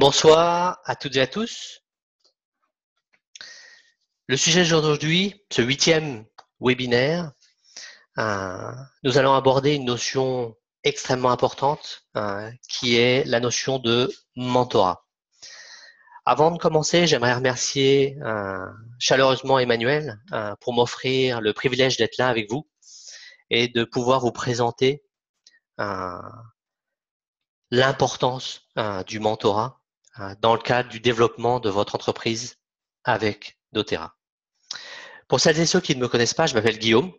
Bonsoir à toutes et à tous. Le sujet d'aujourd'hui, ce 8e webinaire, nous allons aborder une notion extrêmement importante qui est la notion de mentorat. Avant de commencer, j'aimerais remercier chaleureusement Emmanuel pour m'offrir le privilège d'être là avec vous et de pouvoir vous présenter l'importance du mentorat dans le cadre du développement de votre entreprise avec doTERRA. Pour celles et ceux qui ne me connaissent pas, je m'appelle Guillaume.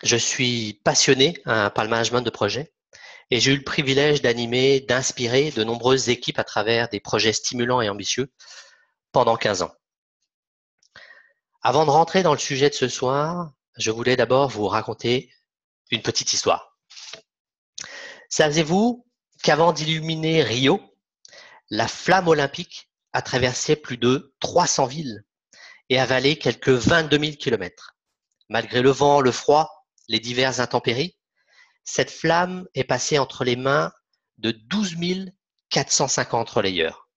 Je suis passionné par le management de projet et j'ai eu le privilège d'animer, d'inspirer de nombreuses équipes à travers des projets stimulants et ambitieux pendant 15 ans. Avant de rentrer dans le sujet de ce soir, je voulais d'abord vous raconter une petite histoire. Saviez-vous qu'avant d'illuminer Rio, la flamme olympique a traversé plus de 300 villes et avalé quelques 22 000 kilomètres. Malgré le vent, le froid, les diverses intempéries, cette flamme est passée entre les mains de 12 450 relayeurs.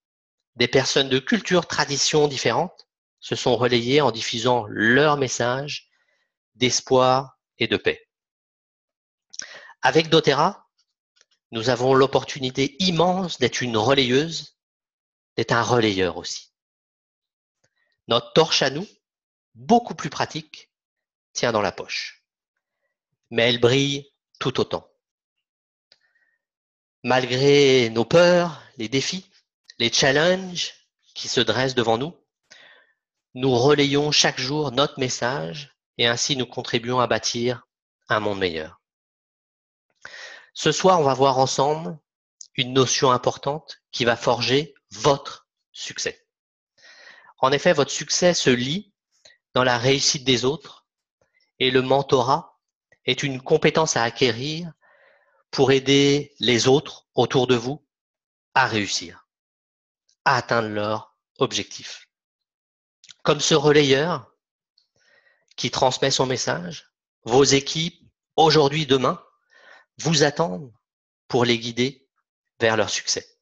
Des personnes de cultures, traditions différentes se sont relayées en diffusant leur message d'espoir et de paix. Avec doTERRA, nous avons l'opportunité immense d'être une relayeuse, d'être un relayeur aussi. Notre torche à nous, beaucoup plus pratique, tient dans la poche. Mais elle brille tout autant. Malgré nos peurs, les défis, les challenges qui se dressent devant nous, nous relayons chaque jour notre message et ainsi nous contribuons à bâtir un monde meilleur. Ce soir, on va voir ensemble une notion importante qui va forger votre succès. En effet, votre succès se lie dans la réussite des autres et le mentorat est une compétence à acquérir pour aider les autres autour de vous à réussir, à atteindre leurs objectifs. Comme ce relayeur qui transmet son message, vos équipes, aujourd'hui, demain, vous attendent pour les guider vers leur succès.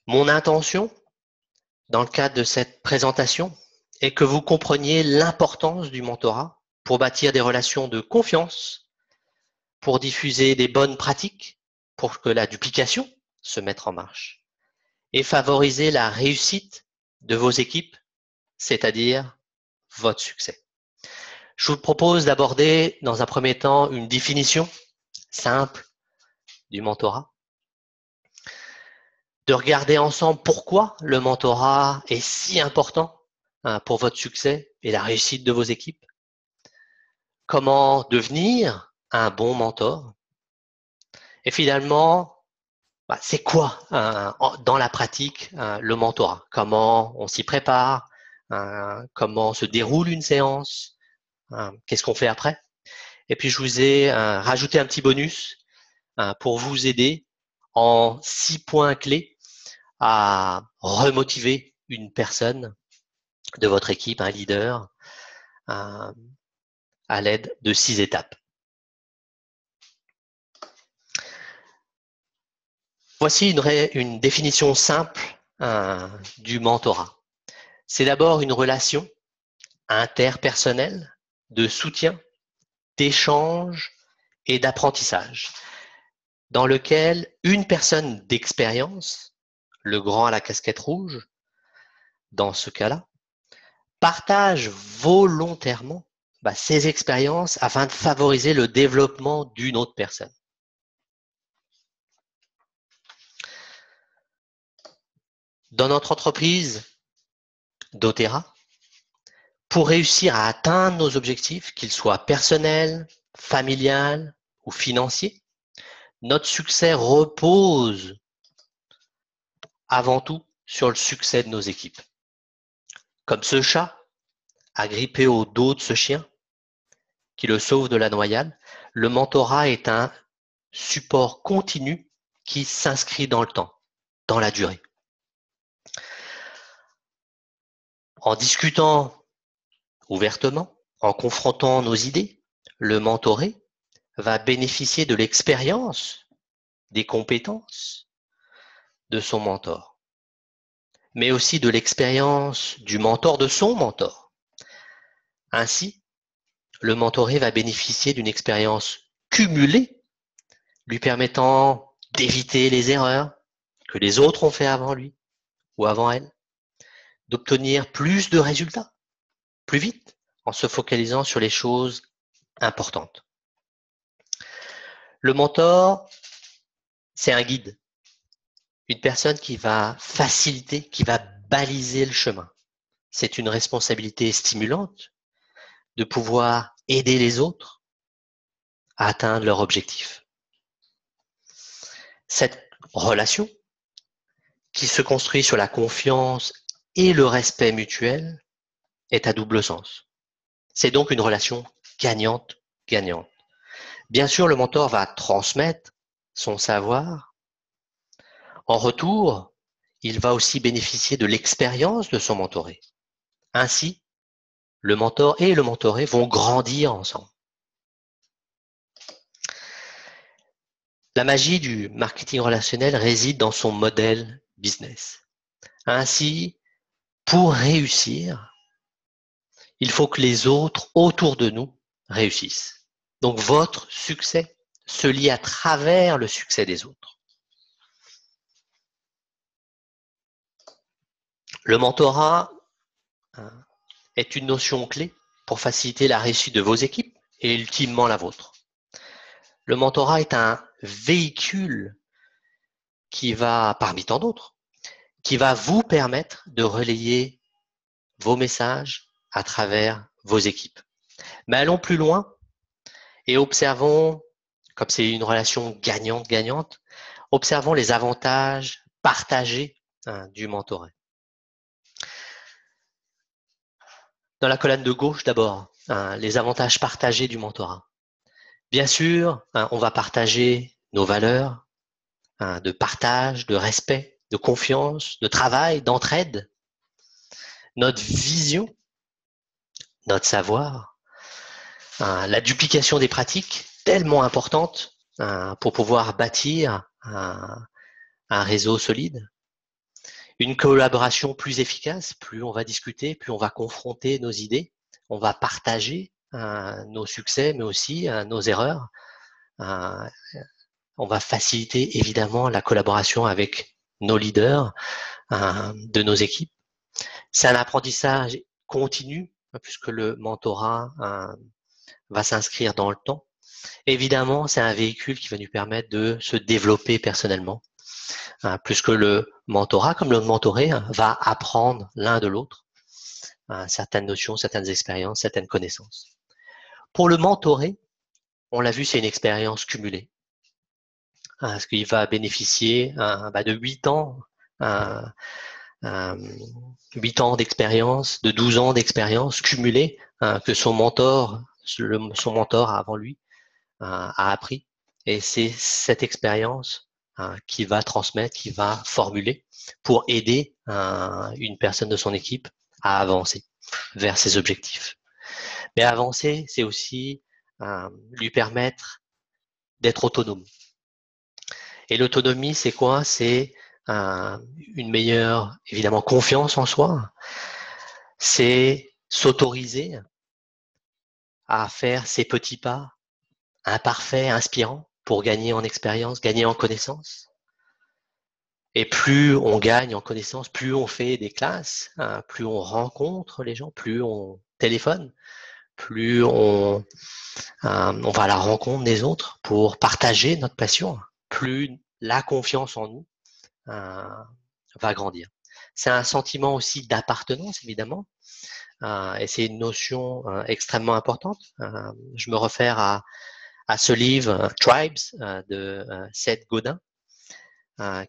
Mon intention, dans le cadre de cette présentation, est que vous compreniez l'importance du mentorat pour bâtir des relations de confiance, pour diffuser des bonnes pratiques, pour que la duplication se mette en marche et favoriser la réussite de vos équipes, c'est-à-dire votre succès. Je vous propose d'aborder dans un premier temps une définition simple du mentorat, de regarder ensemble pourquoi le mentorat est si important pour votre succès et la réussite de vos équipes, comment devenir un bon mentor, et finalement, c'est quoi dans la pratique le mentorat, comment on s'y prépare, comment se déroule une séance, qu'est-ce qu'on fait après. Et puis je vous ai rajouté un petit bonus pour vous aider en 6 points clés à remotiver une personne de votre équipe, un leader, à l'aide de 6 étapes. Voici une définition simple du mentorat. C'est d'abord une relation interpersonnelle de soutien, d'échange et d'apprentissage dans lequel une personne d'expérience, le grand à la casquette rouge, dans ce cas-là, partage volontairement ses expériences afin de favoriser le développement d'une autre personne. Dans notre entreprise doTERRA, pour réussir à atteindre nos objectifs, qu'ils soient personnels, familiales ou financiers, notre succès repose avant tout sur le succès de nos équipes. Comme ce chat agrippé au dos de ce chien qui le sauve de la noyade, le mentorat est un support continu qui s'inscrit dans le temps, dans la durée. En discutant ouvertement, en confrontant nos idées, le mentoré va bénéficier de l'expérience, des compétences de son mentor, mais aussi de l'expérience du mentor de son mentor. Ainsi, le mentoré va bénéficier d'une expérience cumulée, lui permettant d'éviter les erreurs que les autres ont fait avant lui ou avant elle, d'obtenir plus de résultats, plus vite, en se focalisant sur les choses importantes. Le mentor, c'est un guide, une personne qui va faciliter, qui va baliser le chemin. C'est une responsabilité stimulante de pouvoir aider les autres à atteindre leur objectif. Cette relation, qui se construit sur la confiance et le respect mutuel, est à double sens. C'est donc une relation gagnante-gagnante. Bien sûr, le mentor va transmettre son savoir. En retour, il va aussi bénéficier de l'expérience de son mentoré. Ainsi, le mentor et le mentoré vont grandir ensemble. La magie du marketing relationnel réside dans son modèle business. Ainsi, pour réussir, il faut que les autres autour de nous réussissent. Donc votre succès se lie à travers le succès des autres. Le mentorat est une notion clé pour faciliter la réussite de vos équipes et ultimement la vôtre. Le mentorat est un véhicule qui va, parmi tant d'autres, qui va vous permettre de relayer vos messages à travers vos équipes. Mais allons plus loin et observons, comme c'est une relation gagnante-gagnante, observons les avantages partagés du mentorat. Dans la colonne de gauche d'abord, les avantages partagés du mentorat. Bien sûr, on va partager nos valeurs de partage, de respect, de confiance, de travail, d'entraide, notre vision, notre savoir, la duplication des pratiques tellement importante pour pouvoir bâtir un réseau solide, une collaboration plus efficace, plus on va discuter, plus on va confronter nos idées, on va partager nos succès, mais aussi nos erreurs. On va faciliter évidemment la collaboration avec nos leaders de nos équipes. C'est un apprentissage continu puisque le mentorat va s'inscrire dans le temps. Évidemment, c'est un véhicule qui va nous permettre de se développer personnellement, puisque le mentorat, comme le mentoré, va apprendre l'un de l'autre certaines notions, certaines expériences, certaines connaissances. Pour le mentoré, on l'a vu, c'est une expérience cumulée, parce qu'il va bénéficier de 8 ans, 8 ans d'expérience, de 12 ans d'expérience cumulée que son mentor avant lui a appris. Et c'est cette expérience qui va transmettre, qui va formuler pour aider une personne de son équipe à avancer vers ses objectifs. Mais avancer, c'est aussi lui permettre d'être autonome. Et l'autonomie, c'est quoi? C'est une meilleure, évidemment, confiance en soi. C'est s'autoriser à faire ses petits pas imparfaits, inspirants, pour gagner en expérience, gagner en connaissance. Et plus on gagne en connaissance, plus on fait des classes, plus on rencontre les gens, plus on téléphone, plus on va à la rencontre des autres pour partager notre passion, plus la confiance en nous va grandir. C'est un sentiment aussi d'appartenance, évidemment, et c'est une notion extrêmement importante. Je me réfère à ce livre Tribes de Seth Godin,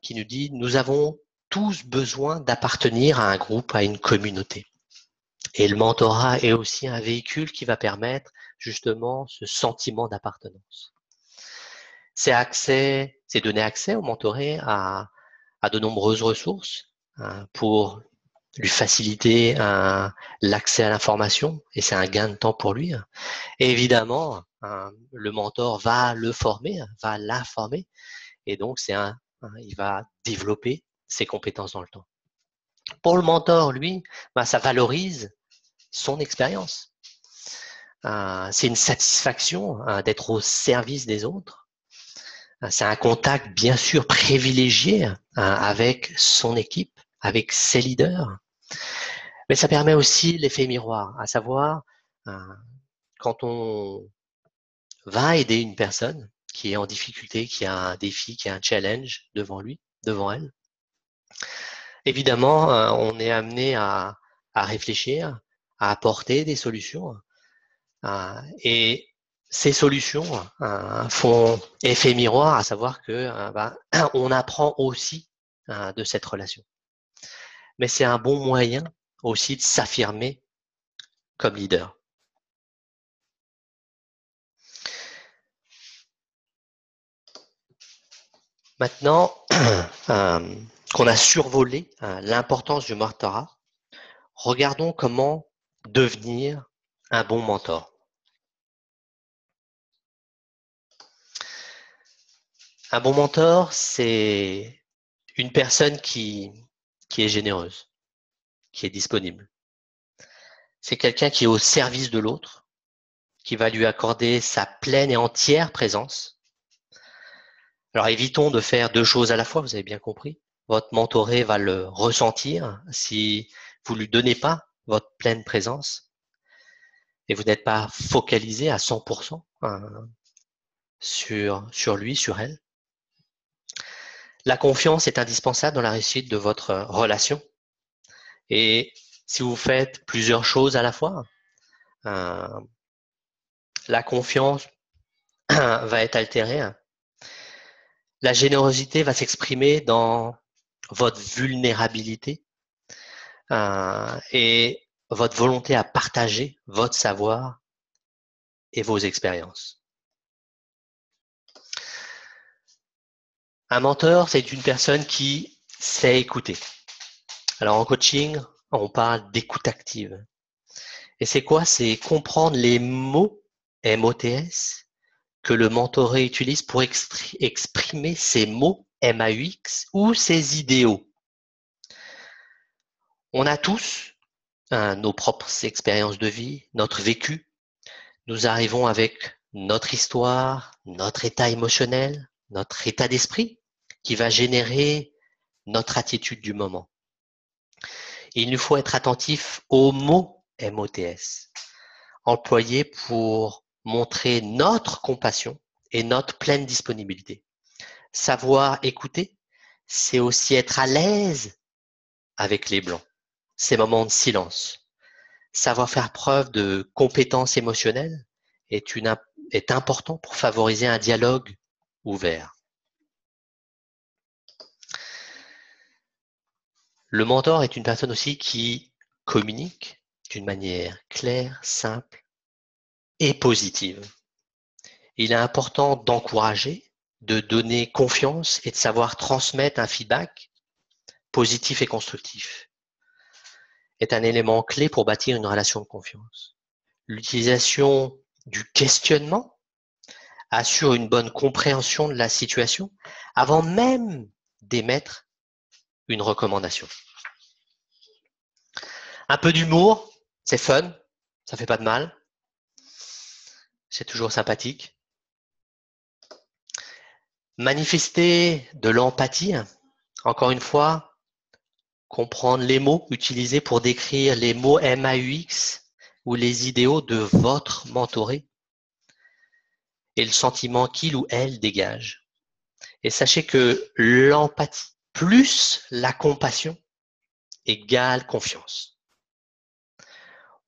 qui nous dit « Nous avons tous besoin d'appartenir à un groupe, à une communauté ». Et le mentorat est aussi un véhicule qui va permettre justement ce sentiment d'appartenance. C'est donner accès au mentoré à de nombreuses ressources pour lui faciliter l'accès à l'information, et c'est un gain de temps pour lui. Et évidemment, le mentor va le former, va l'informer, et donc il va développer ses compétences dans le temps. Pour le mentor, lui, ça valorise son expérience. C'est une satisfaction d'être au service des autres. C'est un contact, bien sûr, privilégié avec son équipe, avec ses leaders. Mais ça permet aussi l'effet miroir, à savoir, quand on va aider une personne qui est en difficulté, qui a un défi, qui a un challenge devant lui, devant elle, évidemment, on est amené à réfléchir, à apporter des solutions. Et ces solutions font effet miroir, à savoir que on apprend aussi de cette relation. Mais c'est un bon moyen aussi de s'affirmer comme leader. Maintenant qu'on a survolé l'importance du mentorat, regardons comment devenir un bon mentor. Un bon mentor, c'est une personne qui est généreuse, qui est disponible. C'est quelqu'un qui est au service de l'autre, qui va lui accorder sa pleine et entière présence. Alors évitons de faire deux choses à la fois, vous avez bien compris. Votre mentoré va le ressentir si vous ne lui donnez pas votre pleine présence et vous n'êtes pas focalisé à 100% sur lui, sur elle. La confiance est indispensable dans la réussite de votre relation. Et si vous faites plusieurs choses à la fois, la confiance va être altérée. La générosité va s'exprimer dans votre vulnérabilité et votre volonté à partager votre savoir et vos expériences. Un mentor, c'est une personne qui sait écouter. Alors en coaching, on parle d'écoute active. Et c'est quoi? C'est comprendre les mots MOTS que le mentoré utilise pour exprimer ses mots MAUX ou ses idéaux. On a tous nos propres expériences de vie, notre vécu. Nous arrivons avec notre histoire, notre état émotionnel, notre état d'esprit qui va générer notre attitude du moment. Il nous faut être attentif aux mots MOTS, employés pour montrer notre compassion et notre pleine disponibilité. Savoir écouter, c'est aussi être à l'aise avec les blancs, ces moments de silence. Savoir faire preuve de compétence émotionnelle est important pour favoriser un dialogue ouvert. Le mentor est une personne aussi qui communique d'une manière claire, simple et positive. Il est important d'encourager, de donner confiance et de savoir transmettre un feedback positif et constructif. Est un élément clé pour bâtir une relation de confiance. L'utilisation du questionnement assure une bonne compréhension de la situation avant même d'émettre une recommandation. Un peu d'humour, c'est fun, ça fait pas de mal, c'est toujours sympathique. Manifester de l'empathie, encore une fois, comprendre les mots utilisés pour décrire les mots MAUX ou les idéaux de votre mentoré et le sentiment qu'il ou elle dégage. Et sachez que l'empathie plus la compassion égale confiance.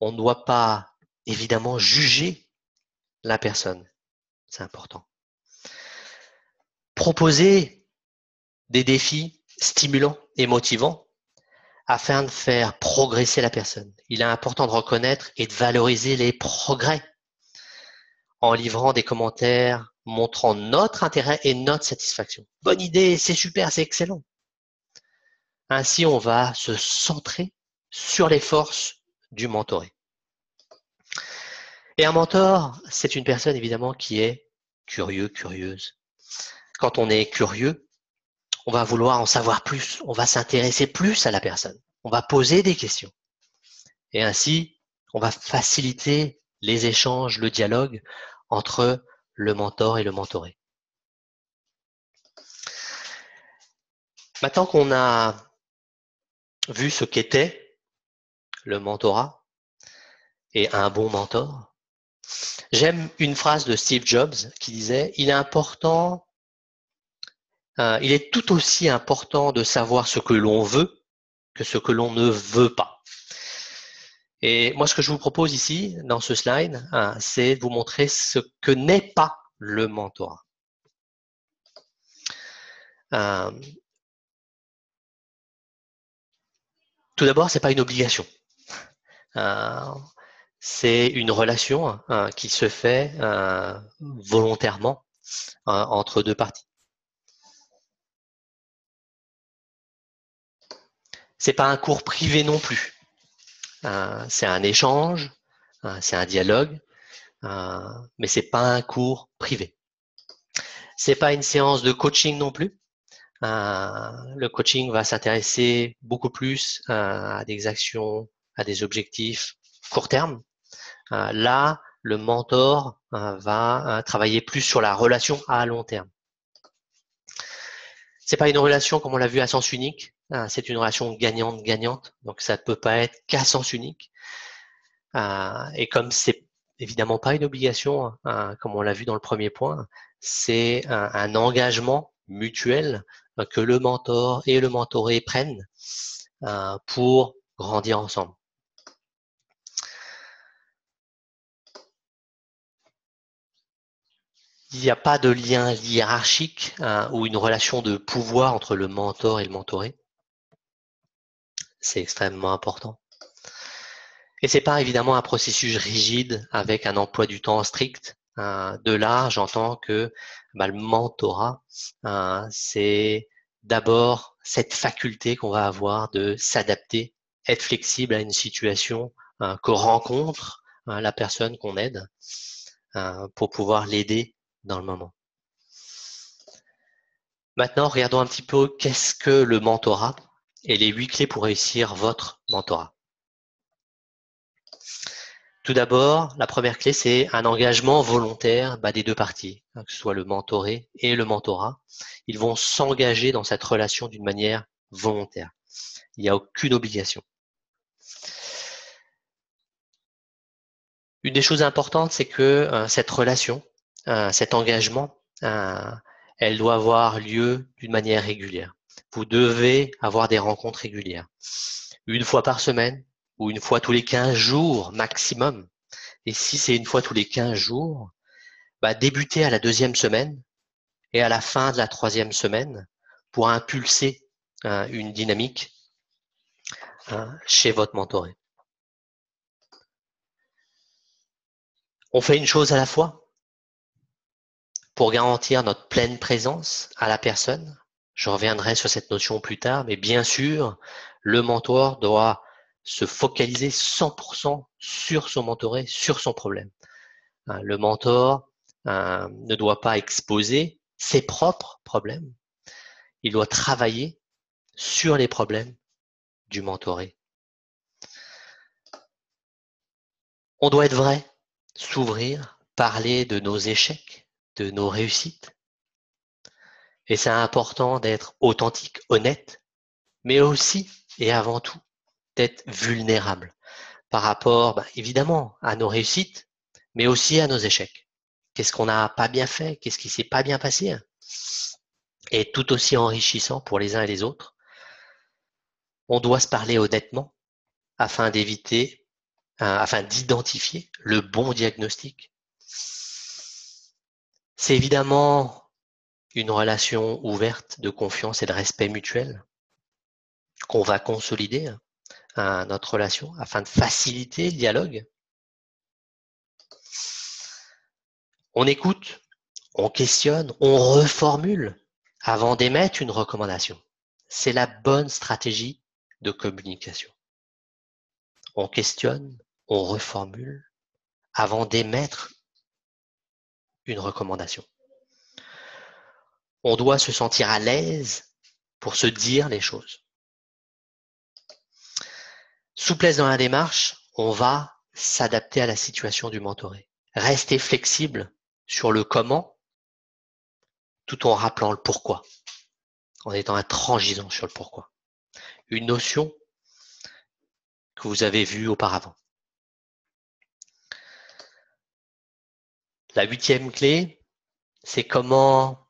On ne doit pas, évidemment, juger la personne. C'est important. Proposer des défis stimulants et motivants afin de faire progresser la personne. Il est important de reconnaître et de valoriser les progrès en livrant des commentaires montrant notre intérêt et notre satisfaction. Bonne idée, c'est super, c'est excellent. Ainsi, on va se centrer sur les forces du mentoré. Et un mentor, c'est une personne évidemment qui est curieux, curieuse. Quand on est curieux, on va vouloir en savoir plus, on va s'intéresser plus à la personne, on va poser des questions. Et ainsi, on va faciliter les échanges, le dialogue entre le mentor et le mentoré. Maintenant qu'on a vu ce qu'était le mentorat et un bon mentor, j'aime une phrase de Steve Jobs qui disait « Il est tout aussi important de savoir ce que l'on veut que ce que l'on ne veut pas. » Et moi, ce que je vous propose ici, dans ce slide, c'est de vous montrer ce que n'est pas le mentorat. Tout d'abord, c'est pas une obligation. C'est une relation qui se fait volontairement entre deux parties. C'est pas un cours privé non plus. C'est un échange, c'est un dialogue, mais c'est pas un cours privé. C'est pas une séance de coaching non plus. Le coaching va s'intéresser beaucoup plus à des actions, à des objectifs court terme. Là, le mentor va travailler plus sur la relation à long terme. C'est pas une relation comme on l'a vu à sens unique. C'est une relation gagnante-gagnante. Donc ça ne peut pas être qu'à sens unique. Et comme c'est évidemment pas une obligation, comme on l'a vu dans le premier point, c'est un engagement mutuel que le mentor et le mentoré prennent pour grandir ensemble. Il n'y a pas de lien hiérarchique ou une relation de pouvoir entre le mentor et le mentoré. C'est extrêmement important. Et c'est pas évidemment un processus rigide avec un emploi du temps strict. De là, j'entends que le mentorat, c'est d'abord cette faculté qu'on va avoir de s'adapter, être flexible à une situation que rencontre la personne qu'on aide pour pouvoir l'aider dans le moment. Maintenant, regardons un petit peu qu'est-ce que le mentorat et les 8 clés pour réussir votre mentorat. Tout d'abord, la première clé, c'est un engagement volontaire des deux parties, que ce soit le mentoré et le mentorat. Ils vont s'engager dans cette relation d'une manière volontaire. Il n'y a aucune obligation. Une des choses importantes, c'est que cette relation, cet engagement, elle doit avoir lieu d'une manière régulière. Vous devez avoir des rencontres régulières. Une fois par semaine ou une fois tous les 15 jours maximum. Et si c'est une fois tous les 15 jours, débutez à la 2e semaine et à la fin de la 3e semaine pour impulser une dynamique chez votre mentoré. On fait une chose à la fois pour garantir notre pleine présence à la personne. Je reviendrai sur cette notion plus tard, mais bien sûr, le mentor doit se focaliser 100% sur son mentoré, sur son problème. Le mentor ne doit pas exposer ses propres problèmes. Il doit travailler sur les problèmes du mentoré. On doit être vrai, s'ouvrir, parler de nos échecs, de nos réussites. Et c'est important d'être authentique, honnête, mais aussi et avant tout d'être vulnérable par rapport, évidemment, à nos réussites, mais aussi à nos échecs. Qu'est-ce qu'on n'a pas bien fait? Qu'est-ce qui s'est pas bien passé? Et tout aussi enrichissant pour les uns et les autres. On doit se parler honnêtement afin d'identifier le bon diagnostic. C'est évidemment une relation ouverte de confiance et de respect mutuel qu'on va consolider notre relation afin de faciliter le dialogue. On écoute, on questionne, on reformule avant d'émettre une recommandation. C'est la bonne stratégie de communication. On questionne, on reformule avant d'émettre une recommandation. On doit se sentir à l'aise pour se dire les choses. Souplesse dans la démarche, on va s'adapter à la situation du mentoré. Rester flexible sur le comment, tout en rappelant le pourquoi, en étant intransigeant sur le pourquoi. Une notion que vous avez vue auparavant. La 8e clé, c'est comment,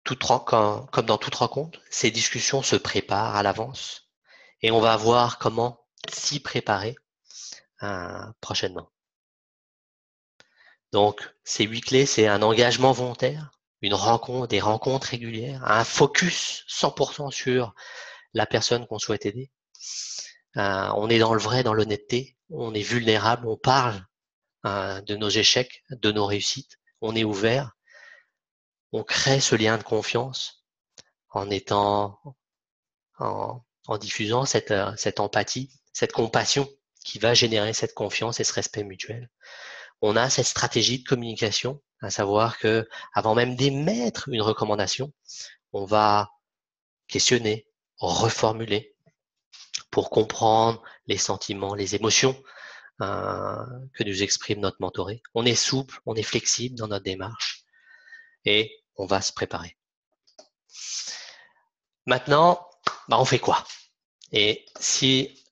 comme dans toute rencontre, ces discussions se préparent à l'avance et on va voir comment s'y préparer prochainement. Donc, ces 8 clés, c'est un engagement volontaire, une rencontre, des rencontres régulières, un focus 100% sur la personne qu'on souhaite aider. On est dans le vrai, dans l'honnêteté, on est vulnérable, on parle de nos échecs, de nos réussites, on est ouvert, on crée ce lien de confiance en diffusant cette empathie, cette compassion qui va générer cette confiance et ce respect mutuel. On a cette stratégie de communication, à savoir que avant même d'émettre une recommandation, on va questionner, reformuler pour comprendre les sentiments, les émotions que nous exprime notre mentoré. On est souple, on est flexible dans notre démarche et on va se préparer. Maintenant, on fait quoi? Et si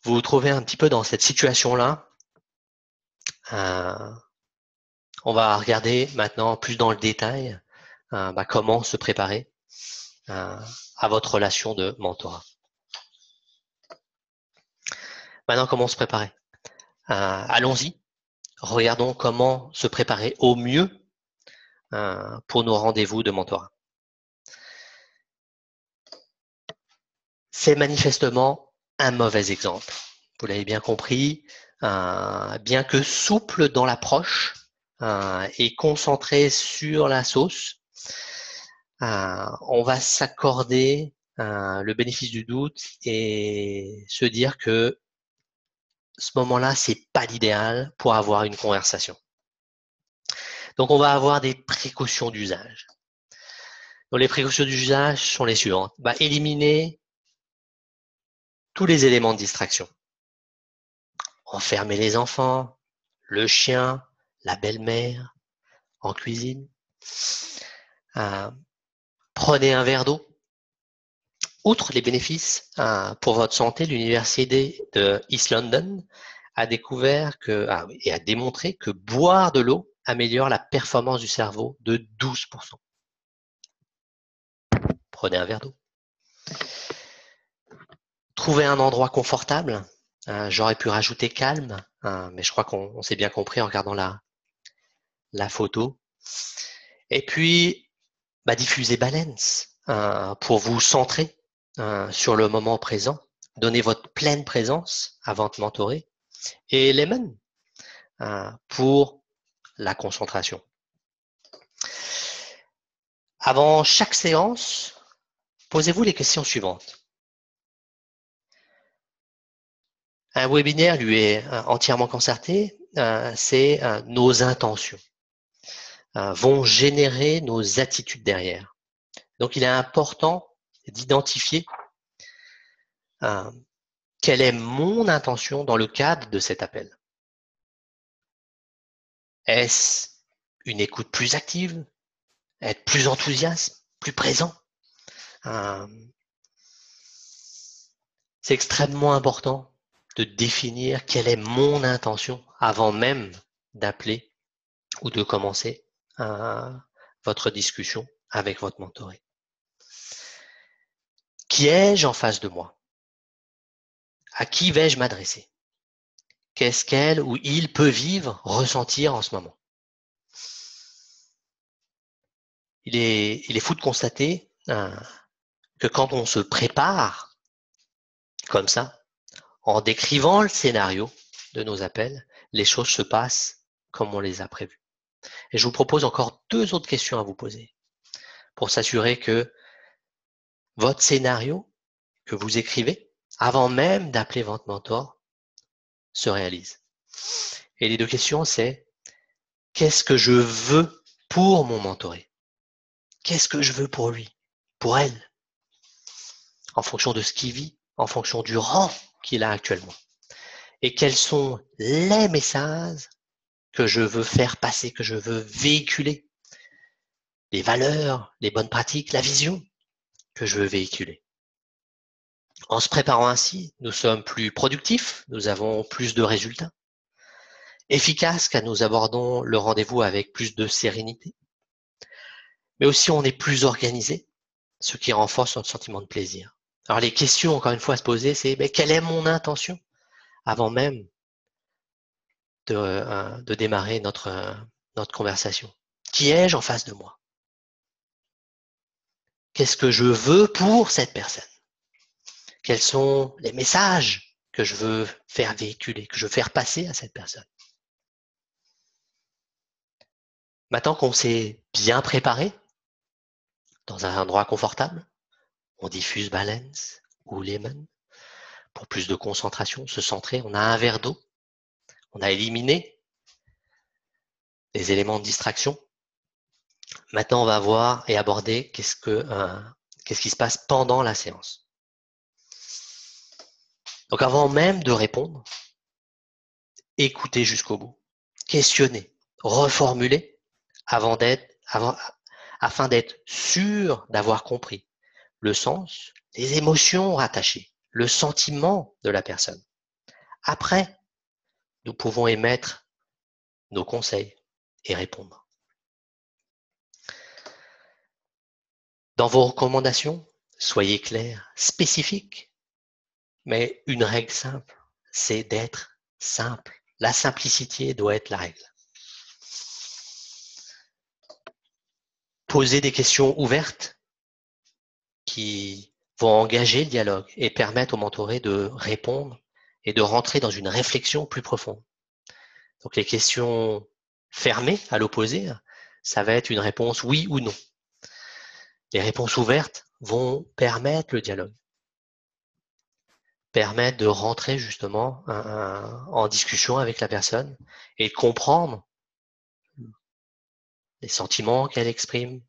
vous vous trouvez un petit peu dans cette situation-là, on va regarder maintenant plus dans le détail comment se préparer à votre relation de mentorat. Maintenant, comment se préparer? Allons-y. Regardons comment se préparer au mieux pour nos rendez-vous de mentorat. C'est manifestement un mauvais exemple. Vous l'avez bien compris, bien que souple dans l'approche et concentré sur la sauce, on va s'accorder le bénéfice du doute et se dire que ce moment-là, c'est pas l'idéal pour avoir une conversation. Donc, on va avoir des précautions d'usage. Donc, les précautions d'usage sont les suivantes. Éliminer tous les éléments de distraction. Enfermer les enfants, le chien, la belle-mère en cuisine. Prenez un verre d'eau. Outre les bénéfices pour votre santé, l'université de East London a découvert et a démontré que boire de l'eau améliore la performance du cerveau de 12%. Prenez un verre d'eau. Trouvez un endroit confortable. J'aurais pu rajouter calme, mais je crois qu'on s'est bien compris en regardant la photo. Et puis, diffusez balance pour vous centrer sur le moment présent. Donnez votre pleine présence à votre mentoré. Et lemon pour la concentration. Avant chaque séance, posez-vous les questions suivantes. Un webinaire lui est entièrement concerté, c'est nos intentions vont générer nos attitudes derrière. Donc, il est important d'identifier quelle est mon intention dans le cadre de cet appel. Est-ce une écoute plus active, être plus enthousiaste, plus présent? C'est extrêmement important de définir quelle est mon intention avant même d'appeler ou de commencer votre discussion avec votre mentoré. Qui ai-je en face de moi? À qui vais-je m'adresser? Qu'est-ce qu'elle ou il peut vivre, ressentir en ce moment? Il est fou de constater que quand on se prépare comme ça, en décrivant le scénario de nos appels, les choses se passent comme on les a prévues. Et je vous propose encore 2 autres questions à vous poser pour s'assurer que votre scénario que vous écrivez avant même d'appeler votre mentor se réalise. Et les 2 questions, c'est qu'est-ce que je veux pour mon mentoré? qu'est-ce que je veux pour lui, pour elle, en fonction de ce qu'il vit, en fonction du rang qu'il a actuellement. Et quels sont les messages que je veux faire passer, que je veux véhiculer, les valeurs, les bonnes pratiques, la vision que je veux véhiculer. En se préparant ainsi, nous sommes plus productifs, nous avons plus de résultats, efficaces car nous abordons le rendez-vous avec plus de sérénité, mais aussi on est plus organisé, ce qui renforce notre sentiment de plaisir. Alors les questions, encore une fois, à se poser, c'est quelle est mon intention avant même de démarrer notre conversation. Qui ai-je en face de moi? Qu'est-ce que je veux pour cette personne? Quels sont les messages que je veux faire véhiculer, que je veux faire passer à cette personne? Maintenant qu'on s'est bien préparé, dans un endroit confortable, on diffuse Balance ou Lemon pour plus de concentration, se centrer. On a un verre d'eau, on a éliminé les éléments de distraction. Maintenant, on va voir et aborder qu'est-ce qui se passe pendant la séance. Donc avant même de répondre, écoutez jusqu'au bout, questionnez, reformulez afin d'être sûr d'avoir compris le sens, les émotions rattachées, le sentiment de la personne. Après, nous pouvons émettre nos conseils et répondre. Dans vos recommandations, soyez clairs, spécifiques, mais une règle simple, c'est d'être simple. La simplicité doit être la règle. Posez des questions ouvertes qui vont engager le dialogue et permettre au mentoré de répondre et de rentrer dans une réflexion plus profonde. Donc les questions fermées à l'opposé, ça va être une réponse oui ou non. Les réponses ouvertes vont permettre le dialogue, permettre de rentrer justement en discussion avec la personne et de comprendre les sentiments qu'elle exprime,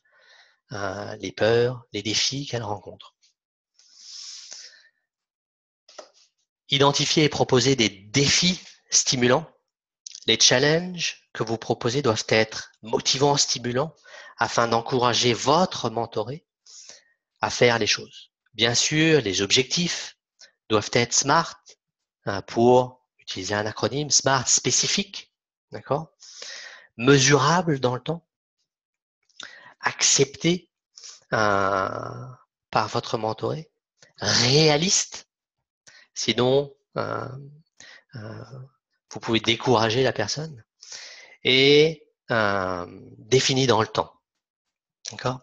les peurs, les défis qu'elle rencontre. Identifier et proposer des défis stimulants. Les challenges que vous proposez doivent être motivants, stimulants, afin d'encourager votre mentoré à faire les choses. Bien sûr, les objectifs doivent être SMART, pour utiliser un acronyme, SMART spécifique, d'accord, mesurable dans le temps, accepté par votre mentoré, réaliste, sinon vous pouvez décourager la personne, et défini dans le temps. D'accord?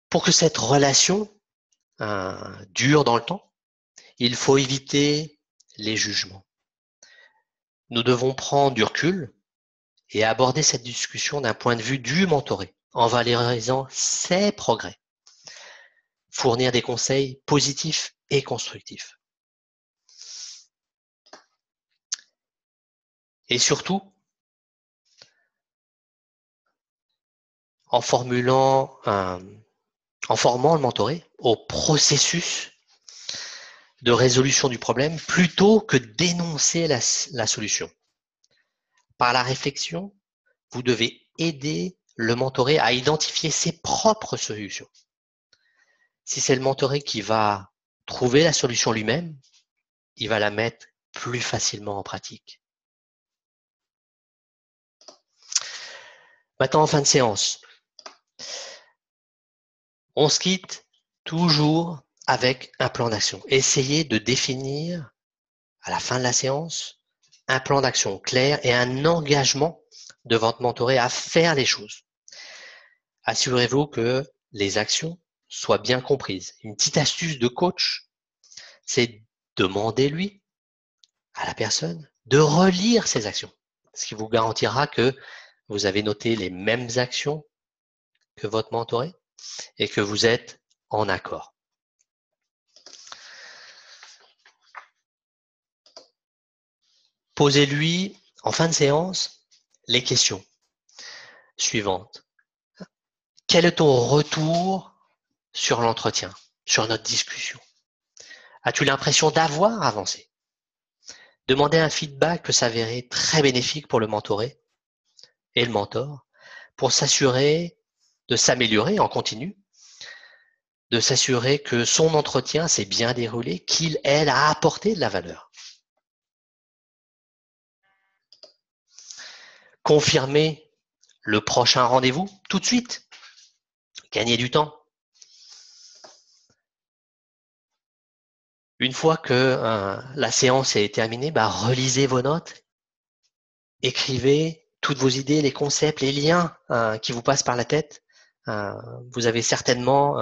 Pour que cette relation dure dans le temps, il faut éviter les jugements. Nous devons prendre du recul et aborder cette discussion d'un point de vue du mentoré, en valorisant ses progrès. Fournir des conseils positifs et constructifs. Et surtout, en formant le mentoré au processus de résolution du problème plutôt que d'énoncer la solution. Par la réflexion, vous devez aider le mentoré à identifier ses propres solutions. Si c'est le mentoré qui va trouver la solution lui-même, il va la mettre plus facilement en pratique. Maintenant, en fin de séance, on se quitte toujours avec un plan d'action. Essayez de définir, à la fin de la séance, un plan d'action clair et un engagement de votre mentoré à faire les choses. Assurez-vous que les actions soient bien comprises. Une petite astuce de coach, c'est demandez-lui à la personne de relire ses actions, ce qui vous garantira que vous avez noté les mêmes actions que votre mentoré et que vous êtes en accord. Posez-lui, en fin de séance, les questions suivantes. Quel est ton retour sur l'entretien, sur notre discussion? As-tu l'impression d'avoir avancé? Demander un feedback peut s'avérer très bénéfique pour le mentoré et le mentor pour s'assurer de s'améliorer en continu, de s'assurer que son entretien s'est bien déroulé, qu'il, elle, a apporté de la valeur. Confirmer le prochain rendez-vous tout de suite. Gagner du temps. Une fois que la séance est terminée, relisez vos notes, écrivez toutes vos idées, les concepts, les liens qui vous passent par la tête. Vous avez certainement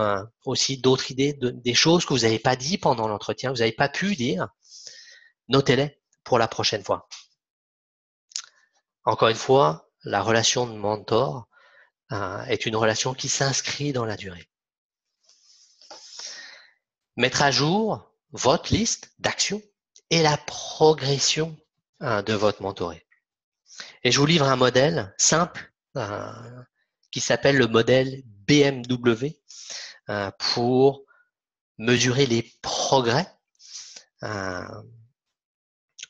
aussi d'autres idées, des choses que vous n'avez pas dit pendant l'entretien, vous n'avez pas pu dire. Notez-les pour la prochaine fois. Encore une fois, la relation de mentor est une relation qui s'inscrit dans la durée. Mettre à jour votre liste d'actions et la progression de votre mentoré. Et je vous livre un modèle simple qui s'appelle le modèle BMW pour mesurer les progrès de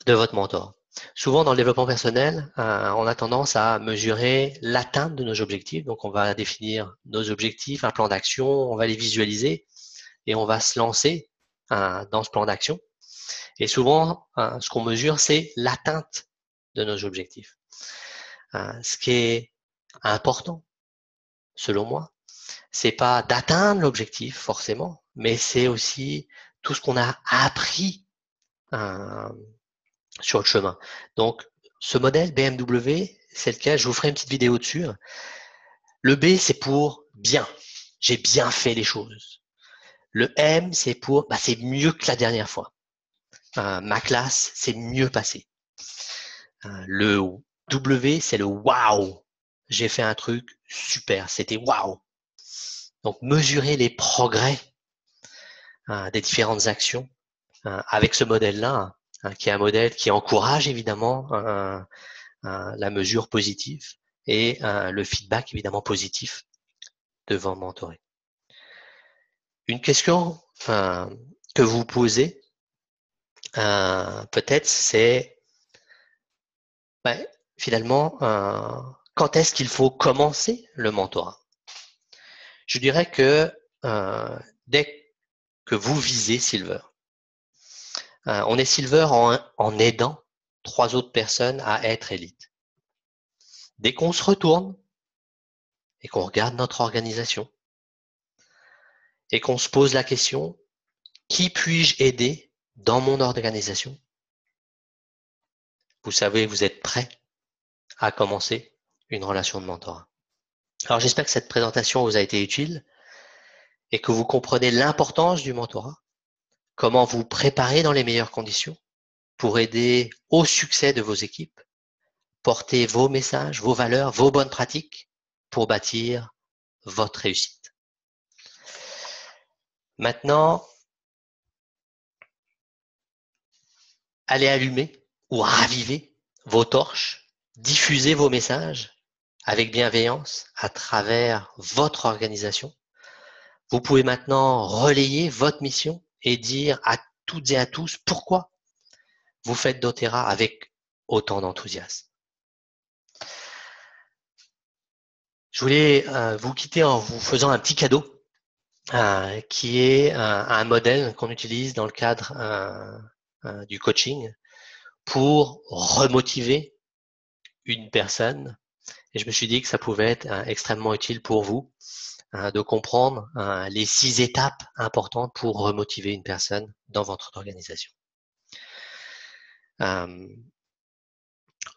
votre mentor. Souvent, dans le développement personnel, on a tendance à mesurer l'atteinte de nos objectifs. Donc, on va définir nos objectifs, un plan d'action, on va les visualiser et on va se lancer dans ce plan d'action. Et souvent, ce qu'on mesure, c'est l'atteinte de nos objectifs. Ce qui est important, selon moi, c'est pas d'atteindre l'objectif forcément, mais c'est aussi tout ce qu'on a appris sur le chemin. Donc, ce modèle BMW, c'est lequel, je vous ferai une petite vidéo dessus. Le B, c'est pour bien. J'ai bien fait les choses. Le M, c'est pour, c'est mieux que la dernière fois. Ma classe, c'est mieux passé. Le W, c'est le wow. J'ai fait un truc super, c'était wow. Donc, mesurer les progrès des différentes actions avec ce modèle-là, qui est un modèle qui encourage évidemment la mesure positive et le feedback évidemment positif devant mentorer. Une question que vous posez peut-être, c'est finalement quand est-ce qu'il faut commencer le mentorat? Je dirais que dès que vous visez Silver, on est Silver en aidant 3 autres personnes à être élite. Dès qu'on se retourne et qu'on regarde notre organisation et qu'on se pose la question, qui puis-je aider dans mon organisation? Vous savez, vous êtes prêt à commencer une relation de mentorat. Alors j'espère que cette présentation vous a été utile et que vous comprenez l'importance du mentorat, comment vous préparer dans les meilleures conditions pour aider au succès de vos équipes, porter vos messages, vos valeurs, vos bonnes pratiques pour bâtir votre réussite. Maintenant, allez allumer ou raviver vos torches, diffusez vos messages avec bienveillance à travers votre organisation. Vous pouvez maintenant relayer votre mission et dire à toutes et à tous pourquoi vous faites doTERRA avec autant d'enthousiasme. Je voulais vous quitter en vous faisant un petit cadeau qui est un modèle qu'on utilise dans le cadre du coaching pour remotiver une personne. Et je me suis dit que ça pouvait être extrêmement utile pour vous de comprendre les 6 étapes importantes pour remotiver une personne dans votre organisation.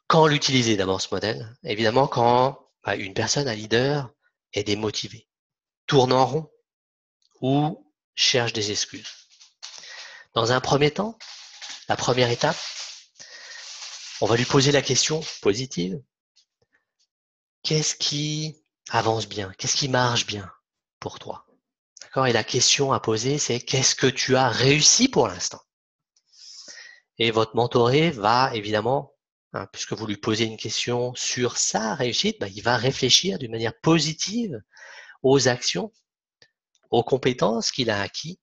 Quand l'utiliser d'abord ce modèle? Évidemment quand une personne, un leader, est démotivée, tourne en rond ou cherche des excuses. Dans un premier temps, la première étape, on va lui poser la question positive. Qu'est-ce qui avance bien? Qu'est-ce qui marche bien pour toi? D'accord? Et la question à poser, c'est qu'est-ce que tu as réussi pour l'instant? Et votre mentoré va évidemment, puisque vous lui posez une question sur sa réussite, il va réfléchir d'une manière positive aux actions, aux compétences qu'il a acquis,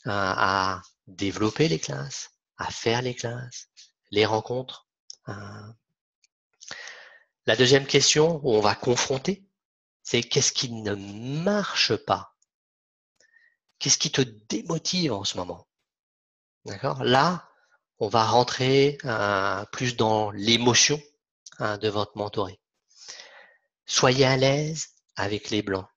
à développer les classes, à faire les classes, les rencontres. La deuxième question où on va confronter, c'est qu'est-ce qui ne marche pas? Qu'est-ce qui te démotive en ce moment? D'accord? Là, on va rentrer plus dans l'émotion de votre mentoré. Soyez à l'aise avec les blancs.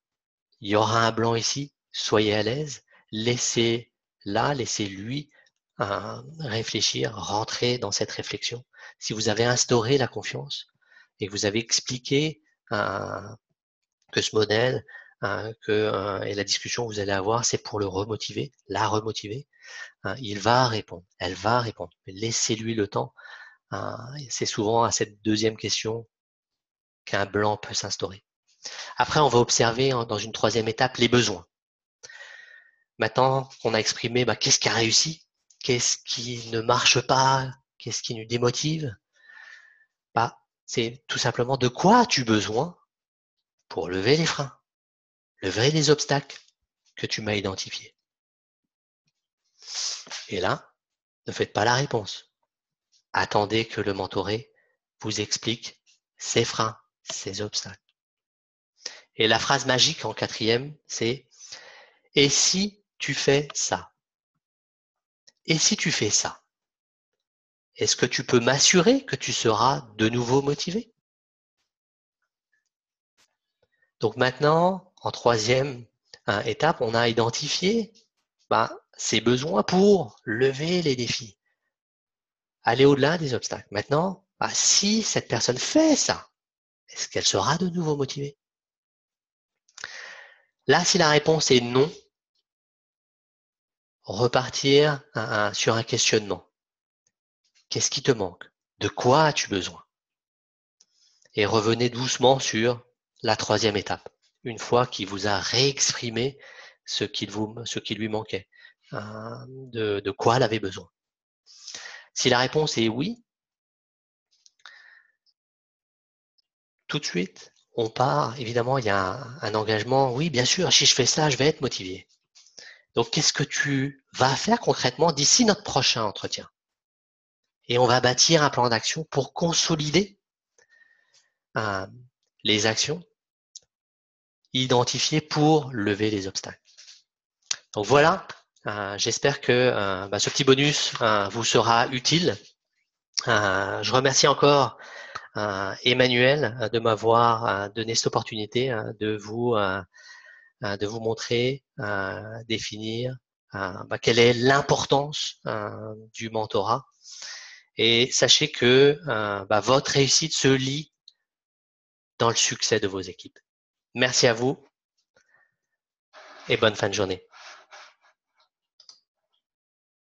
Il y aura un blanc ici, soyez à l'aise. Laissez-lui réfléchir, rentrer dans cette réflexion. Si vous avez instauré la confiance et que vous avez expliqué que ce modèle et la discussion que vous allez avoir, c'est pour le remotiver, la remotiver, il va répondre, elle va répondre. Mais laissez-lui le temps. C'est souvent à cette deuxième question qu'un blanc peut s'instaurer. Après, on va observer dans une troisième étape les besoins. Maintenant qu'on a exprimé qu'est-ce qui a réussi, qu'est-ce qui ne marche pas, qu'est-ce qui nous démotive, c'est tout simplement de quoi as-tu besoin pour lever les freins, lever les obstacles que tu m'as identifiés. Et là, ne faites pas la réponse. Attendez que le mentoré vous explique ses freins, ses obstacles. Et la phrase magique en quatrième, c'est « Et si tu fais ça? Et si tu fais ça? Est-ce que tu peux m'assurer que tu seras de nouveau motivé ?» Donc maintenant, en troisième étape, on a identifié ses besoins pour lever les défis, aller au-delà des obstacles. Maintenant, si cette personne fait ça, est-ce qu'elle sera de nouveau motivée? Là, si la réponse est non, repartir sur un questionnement. Qu'est-ce qui te manque? De quoi as-tu besoin? Et revenez doucement sur la troisième étape, une fois qu'il vous a réexprimé ce qui lui manquait, de quoi elle avait besoin. Si la réponse est oui, tout de suite, on part, évidemment, il y a un engagement, oui, bien sûr, si je fais ça, je vais être motivé. Donc, qu'est-ce que tu vas faire concrètement d'ici notre prochain entretien? Et on va bâtir un plan d'action pour consolider les actions identifiées pour lever les obstacles. Donc voilà, j'espère que ce petit bonus vous sera utile. Je remercie encore Emmanuel de m'avoir donné cette opportunité de vous montrer, définir quelle est l'importance du mentorat. Et sachez que votre réussite se lie dans le succès de vos équipes. Merci à vous et bonne fin de journée.